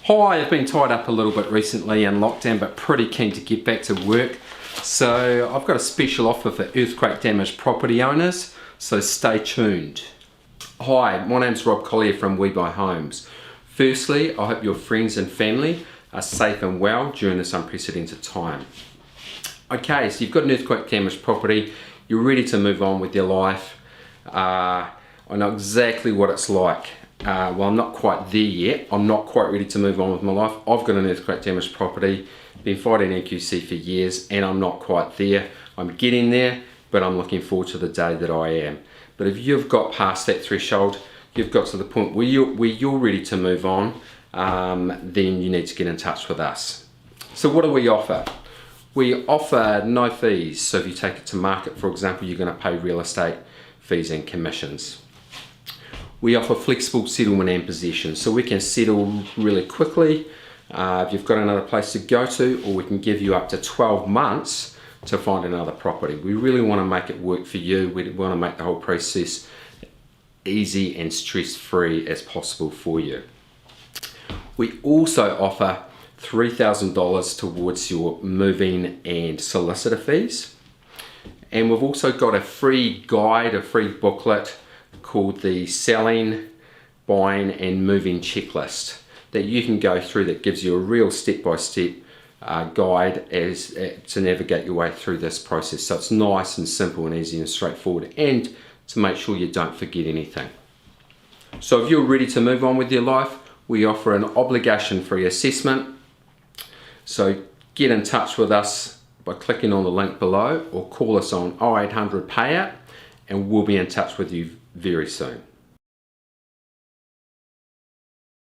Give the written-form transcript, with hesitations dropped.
Hi, I've been tied up a little bit recently in lockdown, but pretty keen to get back to work. So I've got a special offer for earthquake damaged property owners, so stay tuned. Hi, my name's Rob Collier from We Buy Homes. Firstly, I hope your friends and family are safe and well during this unprecedented time. Okay, so you've got an earthquake damaged property, you're ready to move on with your life. I know exactly what it's like. Well, I'm not quite there yet. I'm not quite ready to move on with my life. I've got an earthquake damaged property, been fighting NQC for years, and I'm not quite there. I'm getting there, but I'm looking forward to the day that I am. But if you've got past that threshold, you've got to the point where you're ready to move on, then you need to get in touch with us. So what do we offer? We offer no fees. So if you take it to market, for example, you're going to pay real estate fees and commissions. We offer flexible settlement and possession, so we can settle really quickly if you've got another place to go to, or we can give you up to 12 months to find another property. We really want to make it work for you. We want to make the whole process easy and stress-free as possible for you. We also offer $3,000 towards your moving and solicitor fees. And we've also got a free guide, a free booklet called the Selling, Buying and Moving Checklist that you can go through, that gives you a real step-by-step guide to navigate your way through this process. So it's nice and simple and easy and straightforward, and to make sure you don't forget anything. So if you're ready to move on with your life, we offer an obligation-free assessment. So get in touch with us by clicking on the link below, or call us on 0800 PAYOUT, and we'll be in touch with you very soon.